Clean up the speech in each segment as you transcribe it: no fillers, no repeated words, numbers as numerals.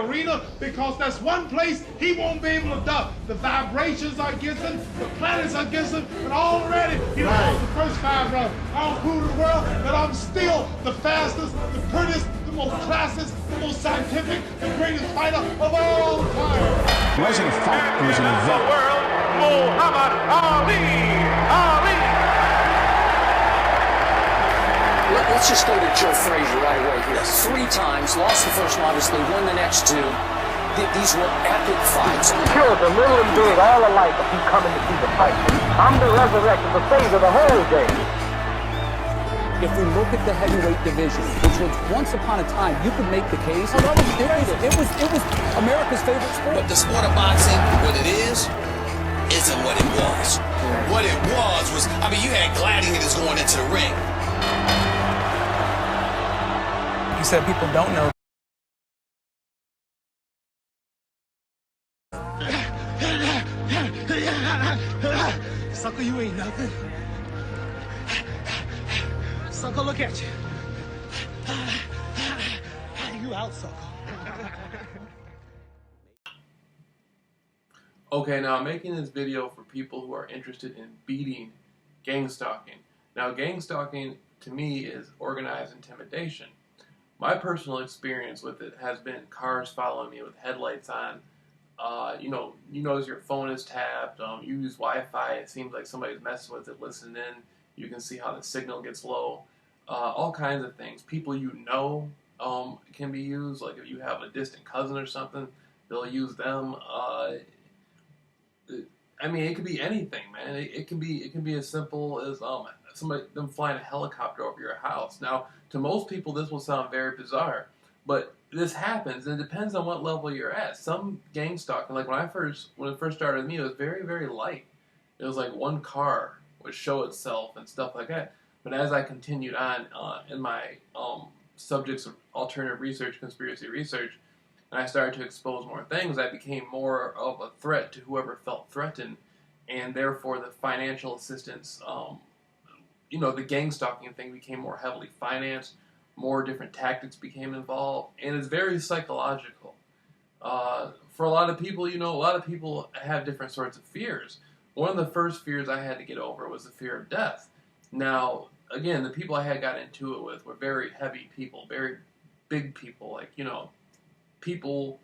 arena because that's one place he won't be able to duck. The vibrations are against him, the planets are against him, and already he done lost the first 5 rounds. I'll prove to the world that I'm still the fastest, the prettiest, the most classist, the most scientific, the greatest fighter of all time. It wasn't a fight, it was an event. Muhammad Ali! Ali! Let's just go to Joe Frazier right away here. 3 times, lost the first one, obviously, won the next 2. These were epic fights. Killed the little and big all alike if you coming to see the fight. I'm the resurrected, the savior, the whole game. If we look at the heavyweight division, which was once upon a time, you could make the case. It was America's favorite sport. But the sport of boxing, what it is, isn't what it was. What it was, I mean, you had gladiators going into the ring. He said people don't know. Sucker, you ain't nothing. Sucker, look at you. You out, sucker. Okay, now I'm making this video for people who are interested in beating gang stalking. Now, gang stalking to me is organized intimidation. My personal experience with it has been cars following me with headlights on. You notice your phone is tapped. You use Wi-Fi. It seems like somebody's messing with it, listening in. You can see how the signal gets low. All kinds of things. People you know can be used. Like if you have a distant cousin or something, they'll use them. I mean, it could be anything, man. It can be as simple as them flying a helicopter over your house. Now, to most people, this will sound very bizarre, but this happens, and it depends on what level you're at. Some gang stalking, like when it first started with me, it was very, very light. It was like one car would show itself and stuff like that. But as I continued on in my subjects of alternative research, conspiracy research, and I started to expose more things, I became more of a threat to whoever felt threatened, and therefore the financial assistance, the gang stalking thing became more heavily financed, more different tactics became involved, and it's very psychological. For a lot of people, a lot of people have different sorts of fears. One of the first fears I had to get over was the fear of death. Now, again, the people I had got into it with were very heavy people, very big people, like, people,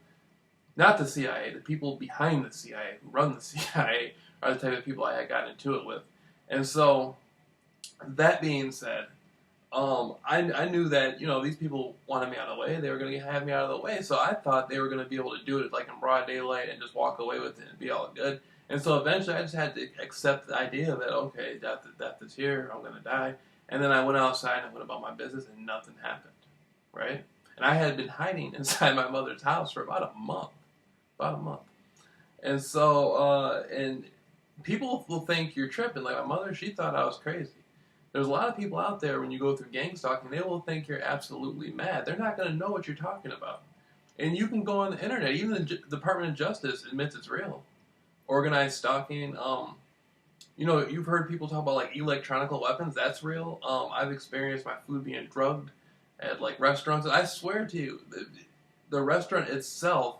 not the CIA, the people behind the CIA, who run the CIA, are the type of people I had gotten into it with. And so, that being said, I knew that, these people wanted me out of the way. They were going to have me out of the way. So I thought they were going to be able to do it like in broad daylight and just walk away with it and be all good. And so eventually I just had to accept the idea that, okay, death is here. I'm going to die. And then I went outside and went about my business and nothing happened, right? And I had been hiding inside my mother's house for about a month. And so, and people will think you're tripping. Like my mother, she thought I was crazy. There's a lot of people out there, when you go through gang stalking, they will think you're absolutely mad. They're not going to know what you're talking about. And you can go on the internet. Even the Department of Justice admits it's real. Organized stalking. You've heard people talk about like electronic weapons. That's real. I've experienced my food being drugged at like restaurants. I swear to you, the restaurant itself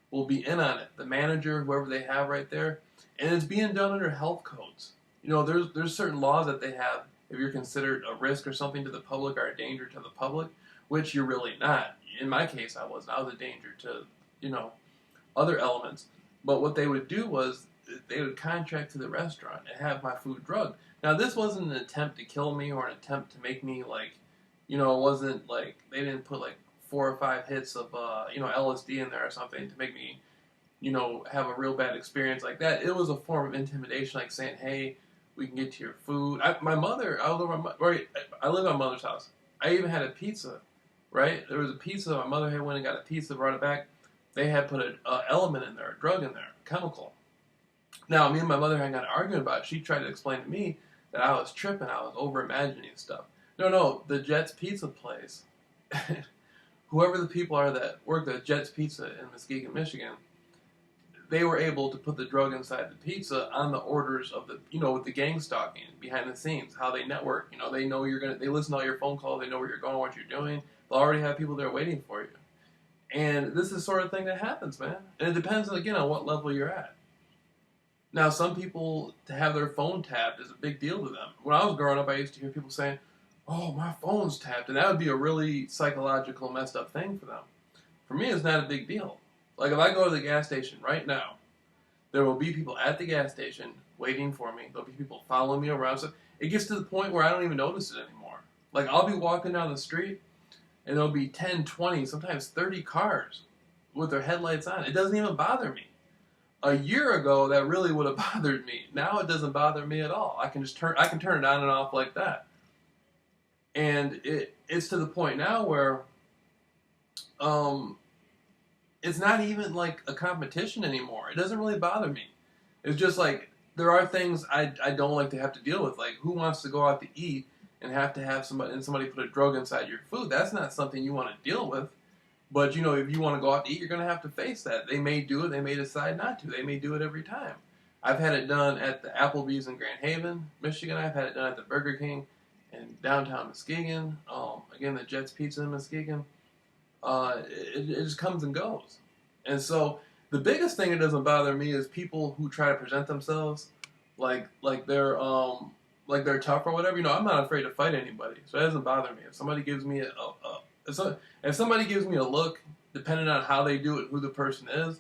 will be in on it. The manager, whoever they have right there. And it's being done under health codes. There's certain laws that they have. If you're considered a risk or something to the public or a danger to the public, which you're really not. In my case, I wasn't. I was a danger to, other elements. But what they would do was they would contract to the restaurant and have my food drugged. Now, this wasn't an attempt to kill me or an attempt to make me like, it wasn't like they didn't put like 4 or 5 hits of, LSD in there or something to make me, have a real bad experience like that. It was a form of intimidation, like saying, hey, we can get to your food. I live at my mother's house. I even had a pizza, right? There was a pizza. My mother had went and got a pizza, brought it back. They had put an element in there, a drug in there, a chemical. Now, me and my mother had got an argument about it. She tried to explain to me that I was tripping. I was over-imagining stuff. No, the Jets Pizza place, whoever the people are that work at Jets Pizza in Muskegon, Michigan, they were able to put the drug inside the pizza on the orders of the, with the gang stalking behind the scenes, how they network. They know they listen to all your phone calls, they know where you're going, what you're doing. They'll already have people there waiting for you. And this is the sort of thing that happens, man. And it depends, again, on what level you're at. Now, some people, to have their phone tapped is a big deal to them. When I was growing up, I used to hear people saying, oh, my phone's tapped. And that would be a really psychological, messed up thing for them. For me, it's not a big deal. Like, if I go to the gas station right now, there will be people at the gas station waiting for me. There'll be people following me around. So it gets to the point where I don't even notice it anymore. Like, I'll be walking down the street, and there'll be 10, 20, sometimes 30 cars with their headlights on. It doesn't even bother me. A year ago, that really would have bothered me. Now it doesn't bother me at all. I can turn it on and off like that. And it's to the point now where it's not even like a competition anymore. It doesn't really bother me. It's just like there are things I don't like to have to deal with. Like, who wants to go out to eat and have to have somebody put a drug inside your food? That's not something you want to deal with. But, you know, if you want to go out to eat, you're going to have to face that. They may do it. They may decide not to. They may do it every time. I've had it done at the Applebee's in Grand Haven, Michigan. I've had it done at the Burger King in downtown Muskegon. Again, the Jets Pizza in Muskegon. It just comes and goes. And so the biggest thing that doesn't bother me is people who try to present themselves like they're tough or whatever. You know, I'm not afraid to fight anybody, so it doesn't bother me. If somebody gives me if somebody gives me a look, depending on how they do it, who the person is,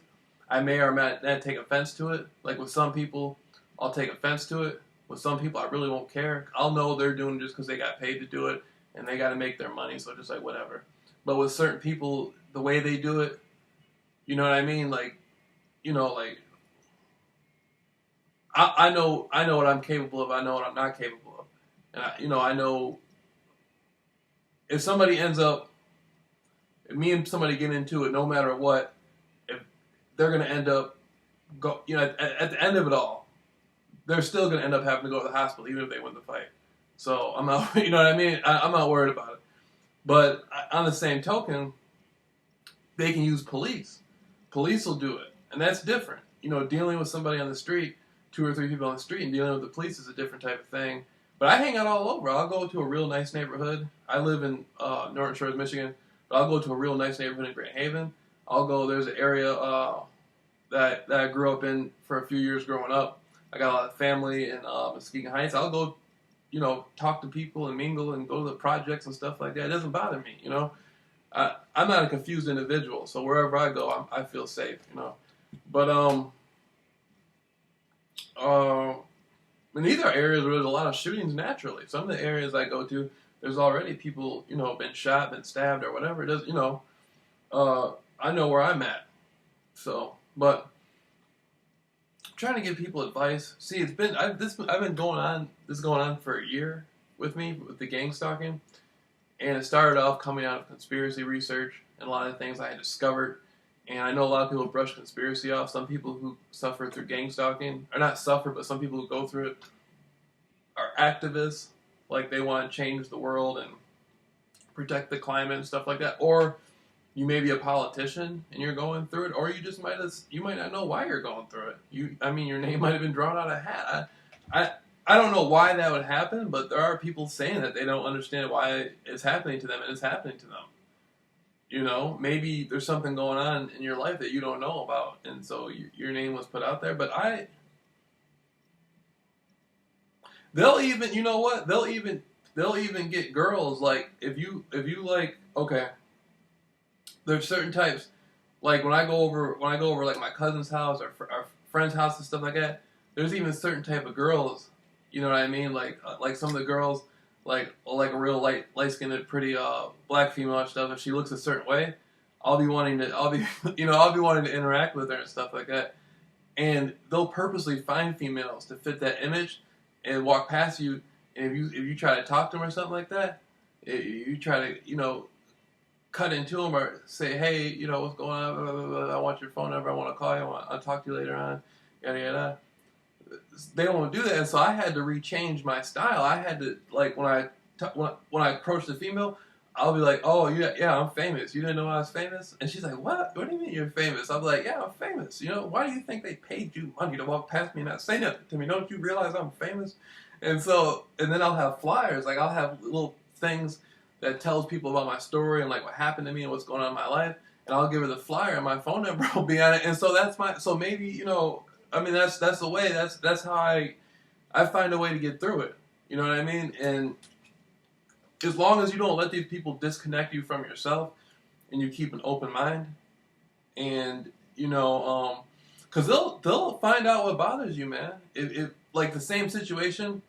I may or may not take offense to it. Like with some people, I'll take offense to it. With some people, I really won't care. I'll know they're doing it just because they got paid to do it, and they got to make their money, so just like whatever. But with certain people, the way they do it, you know what I mean? Like, you know, like, I know what I'm capable of. I know what I'm not capable of. And, I know if somebody ends up, if me and somebody get into it, no matter what, if they're going to end up, at the end of it all, they're still going to end up having to go to the hospital, even if they win the fight. So I'm not, you know what I mean? I'm not worried about it. But on the same token, they can use police. Police will do it. And that's different. You know, dealing with somebody on the street, 2 or 3 people on the street, and dealing with the police is a different type of thing. But I hang out all over. I'll go to a real nice neighborhood. I live in Norton Shores, Michigan. But I'll go to a real nice neighborhood in Grand Haven. I'll go, there's an area that I grew up in for a few years growing up. I got a lot of family in Muskegon Heights. I'll go, talk to people and mingle and go to the projects and stuff like that. It doesn't bother me, I'm not a confused individual, so wherever I go, I feel safe, But in these are areas where there's a lot of shootings naturally. Some of the areas I go to, there's already people, been shot, been stabbed, or whatever. It does, I know where I'm at. So, but I'm trying to give people advice. See, I've been going on for a year with me with the gang stalking. And it started off coming out of conspiracy research and a lot of things I had discovered. And I know a lot of people brush conspiracy off. Some people who suffer through gang stalking, or not suffer, but some people who go through it are activists. Like they want to change the world and protect the climate and stuff like that. Or you may be a politician and you're going through it. Or you just you might not know why you're going through it. Your name might have been drawn out of a hat. I don't know why that would happen, but there are people saying that they don't understand why it's happening to them, and it's happening to them. Maybe there's something going on in your life that you don't know about, and so your name was put out there. But they'll even, you know what? They'll even get girls, like, if you like, okay, there's certain types, like when I go over like my cousin's house or our friend's house and stuff like that, there's even certain type of girls. You know what I mean? Like some of the girls, like a real light-skinned, pretty black female and stuff. If she looks a certain way, I'll be wanting to interact with her and stuff like that. And they'll purposely find females to fit that image and walk past you. And if you try to talk to them or something like that, you try to cut into them or say, hey, what's going on? Blah, blah, blah, I want your phone number. I want to call you. I'll talk to you later on. Yada yada. They don't do that, and so I had to rechange my style. I had to, like, when I approach the female, I'll be like, oh, yeah, I'm famous. You didn't know I was famous? And she's like, what? What do you mean you're famous? I'm like, yeah, I'm famous. Why do you think they paid you money to walk past me and not say nothing to me? Don't you realize I'm famous? And then I'll have flyers. Like, I'll have little things that tells people about my story and, like, what happened to me and what's going on in my life. and I'll give her the flyer, and my phone number will be on it. And so so maybe, you know, I mean, that's the way. That's how I find a way to get through it. You know what I mean? And as long as you don't let these people disconnect you from yourself, and you keep an open mind, and you know, because they'll find out what bothers you, man. If like the same situation,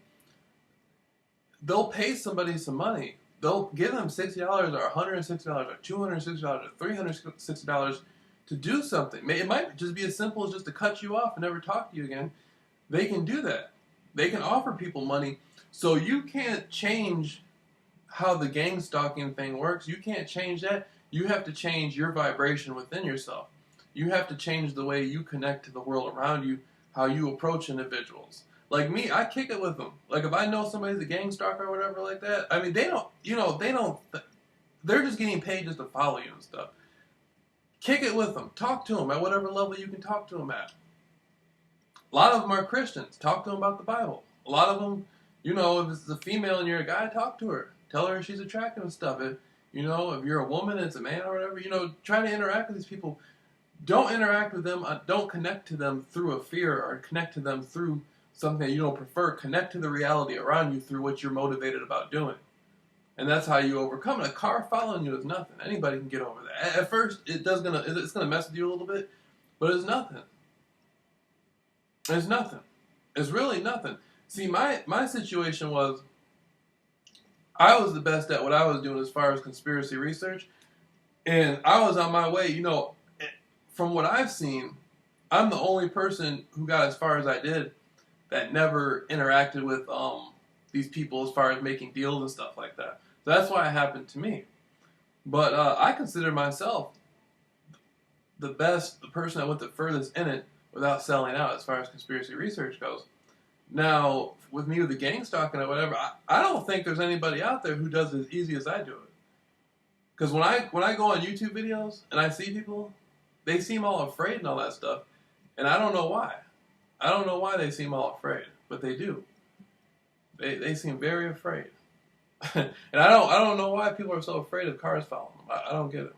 they'll pay somebody some money. They'll give them $60 or $160 or $260 or $360 to do something. It might just be as simple as just to cut you off and never talk to you again. They can do that. They can offer people money. So you can't change how the gang stalking thing works. You can't change that. You have to change your vibration within yourself. You have to change the way you connect to the world around you, how you approach individuals. Like me, I kick it with them. Like if I know somebody's a gang stalker or whatever like that, I mean, they're just getting paid just to follow you and stuff. Kick it with them. Talk to them at whatever level you can talk to them at. A lot of them are Christians. Talk to them about the Bible. A lot of them, you know, if it's a female and you're a guy, talk to her. Tell her she's attractive and stuff. If you're a woman and it's a man or whatever, you know, try to interact with these people. Don't interact with them. Don't connect to them through a fear or connect to them through something that you don't prefer. Connect to the reality around you through what you're motivated about doing. And that's how you overcome it. A car following you is nothing. Anybody can get over that. At first, it's gonna mess with you a little bit, but it's nothing. It's nothing. It's really nothing. See, my situation was, I was the best at what I was doing as far as conspiracy research, and I was on my way. You know, from what I've seen, I'm the only person who got as far as I did that never interacted with these people as far as making deals and stuff like that. So that's why it happened to me. But I consider myself the person that went the furthest in it without selling out as far as conspiracy research goes. Now, with me with the gang stalking or whatever, I don't think there's anybody out there who does it as easy as I do it. Because when I go on YouTube videos and I see people, they seem all afraid and all that stuff, and I don't know why. I don't know why they seem all afraid, but they do. They seem very afraid. And I don't know why people are so afraid of cars following them. I don't get it.